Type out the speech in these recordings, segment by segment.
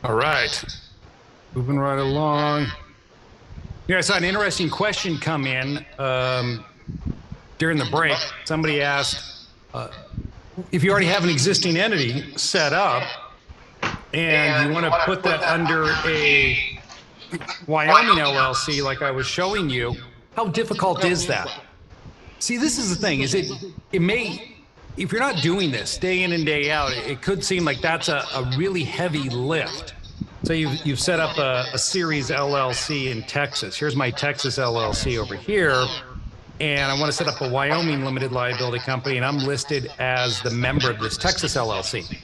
All right, moving right along. Yeah, I saw an interesting question come in during the break. Somebody asked if you already have an existing entity set up and you want to put that under a Wyoming LLC, like I was showing you, how difficult is that? See, this is the thing: it may, if you're not doing this day in and day out, it could seem like that's a really heavy lift. So you've set up a series LLC in Texas. Here's my Texas LLC over here. And I want to set up a Wyoming limited liability company, and I'm listed as the member of this Texas LLC.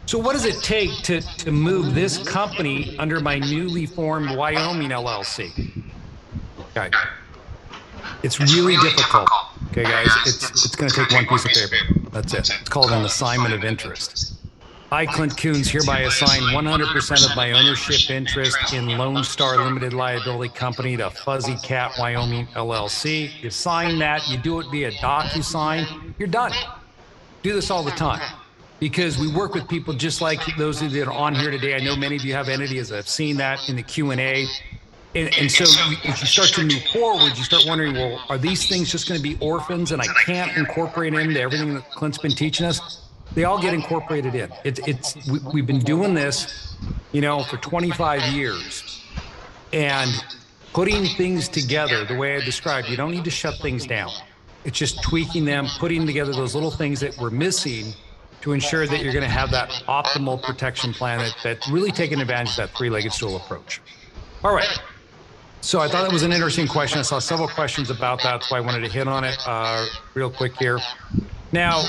So what does it take to move this company under my newly formed Wyoming LLC? Okay. It's really difficult. Okay, guys, it's going to take one piece of paper. That's it. It's called an assignment of interest. I, Clint Coons, hereby assign 100% of my ownership interest in Lone Star Limited Liability Company to Fuzzy Cat Wyoming LLC. You sign that, you do it via DocuSign, you're done. Do this all the time because we work with people just like those of you that are on here today. I know many of you have entities. I've seen that in the Q&A. And so as you start to move forward, you start wondering, well, are these things just going to be orphans and I can't incorporate into everything that Clint's been teaching us? They all get incorporated in. We've been doing this, for 25 years, and putting things together the way I described. You don't need to shut things down. It's just tweaking them, putting together those little things that we're missing to ensure that you're going to have that optimal protection plan that's really taking advantage of that three-legged stool approach. All right. So I thought that was an interesting question. I saw several questions about that. That's why I wanted to hit on it real quick here. Now,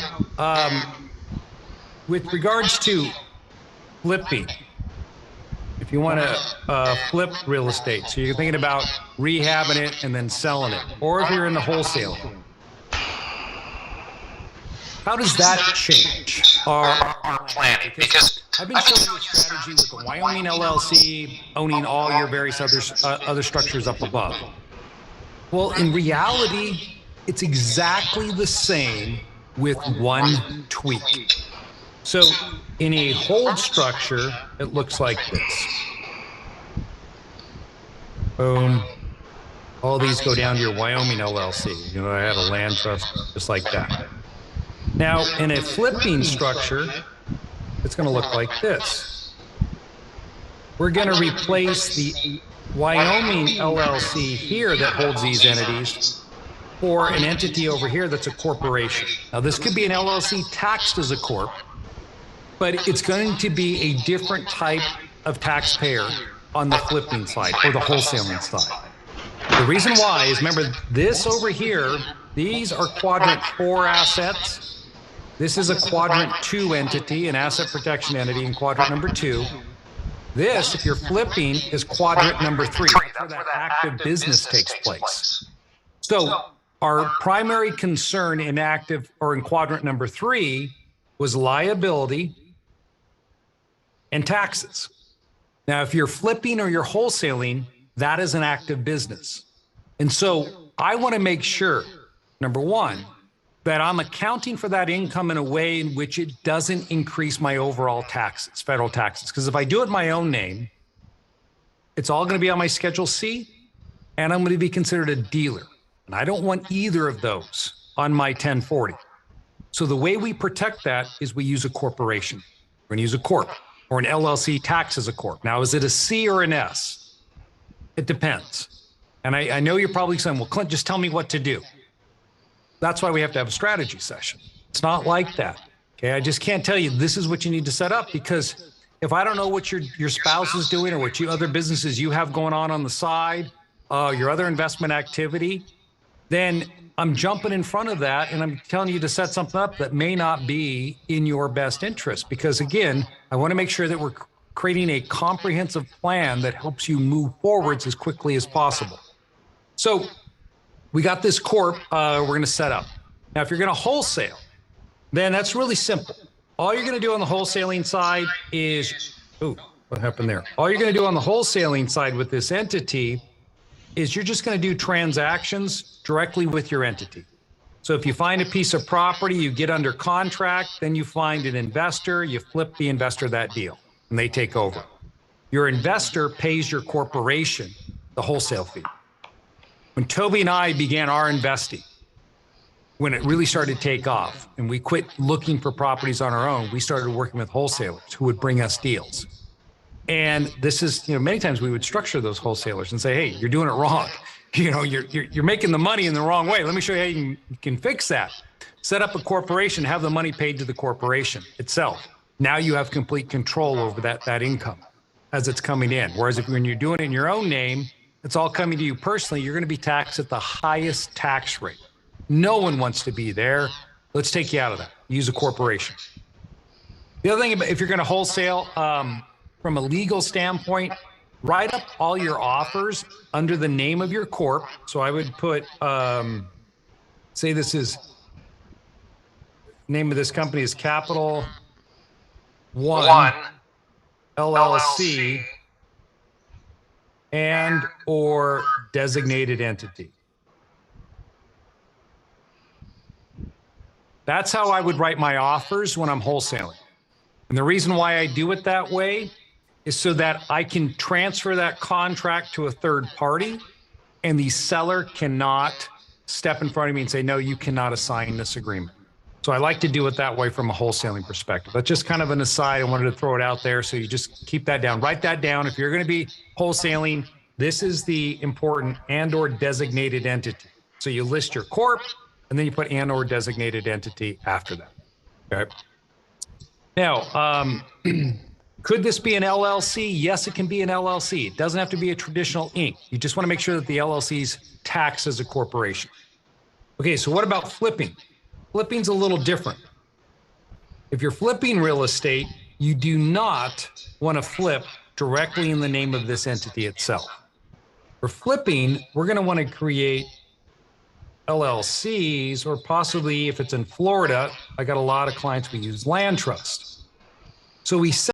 with regards to flipping, if you want to flip real estate, so you're thinking about rehabbing it and then selling it, or if you're in the wholesale, how does that change our planning? Because I've been showing you a strategy with the Wyoming LLC owning all your various other structures up above. Well, in reality, it's exactly the same with one tweak. So in a hold structure, it looks like this. Boom. All these go down to your Wyoming LLC. I have a land trust just like that. Now, in a flipping structure, it's going to look like this. We're going to replace the Wyoming LLC here that holds these entities for an entity over here that's a corporation. Now, this could be an LLC taxed as a corp, but it's going to be a different type of taxpayer on the flipping side or the wholesaling side. The reason why is, remember, this over here, these are quadrant 4 assets. This is a quadrant 2 entity, an asset protection entity in quadrant number 2. This, if you're flipping, is quadrant number 3. That's where that active business takes place. So our primary concern in active or in quadrant number 3 was liability and taxes. Now, if you're flipping or you're wholesaling, that is an active business. And so I want to make sure, number one, that I'm accounting for that income in a way in which it doesn't increase my overall taxes, federal taxes. Because if I do it in my own name, it's all going to be on my Schedule C, and I'm going to be considered a dealer. And I don't want either of those on my 1040. So the way we protect that is we use a corporation. We're going to use a corp, or an LLC tax as a corp. Now, is it a C or an S? It depends. And I know you're probably saying, well, Clint, just tell me what to do. That's why we have to have a strategy session. It's not like that. Okay, I just can't tell you this is what you need to set up, because if I don't know what your spouse is doing or what other businesses you have going on the side, your other investment activity, then I'm jumping in front of that and I'm telling you to set something up that may not be in your best interest. Because again, I want to make sure that we're creating a comprehensive plan that helps you move forwards as quickly as possible. So we got this corp we're going to set up. Now, if you're going to wholesale, then that's really simple. All you're going to do on the wholesaling side is, what happened there? All you're going to do on the wholesaling side with this entity is you're just going to do transactions directly with your entity. So if you find a piece of property, you get under contract, then you find an investor, you flip the investor that deal, and they take over. Your investor pays your corporation the wholesale fee. When Toby and I began our investing, when it really started to take off and we quit looking for properties on our own, we started working with wholesalers who would bring us deals. And this is, many times we would structure those wholesalers and say, hey, you're doing it wrong. You're making the money in the wrong way. Let me show you how you can fix that. Set up a corporation, have the money paid to the corporation itself. Now you have complete control over that income as it's coming in. Whereas when you're doing it in your own name, it's all coming to you personally, you're going to be taxed at the highest tax rate. No one wants to be there. Let's take you out of that. Use a corporation. The other thing, if you're going to wholesale, from a legal standpoint, write up all your offers under the name of your corp. So I would put, say this is, name of this company is Capital One LLC and or designated entity. That's how I would write my offers when I'm wholesaling. And the reason why I do it that way is so that I can transfer that contract to a third party and the seller cannot step in front of me and say, no, you cannot assign this agreement. So I like to do it that way from a wholesaling perspective. That's just kind of an aside. I wanted to throw it out there. So you just keep that down, write that down. If you're going to be wholesaling, this is the important and or designated entity. So you list your corp and then you put and or designated entity after that. Okay. Now, could this be an LLC? Yes, it can be an LLC. It doesn't have to be a traditional Inc. You just want to make sure that the LLC's taxed as a corporation. Okay, so what about flipping? Flipping's a little different. If you're flipping real estate, you do not want to flip directly in the name of this entity itself. For flipping, we're going to want to create LLCs, or possibly if it's in Florida, I got a lot of clients, we use land trust. So we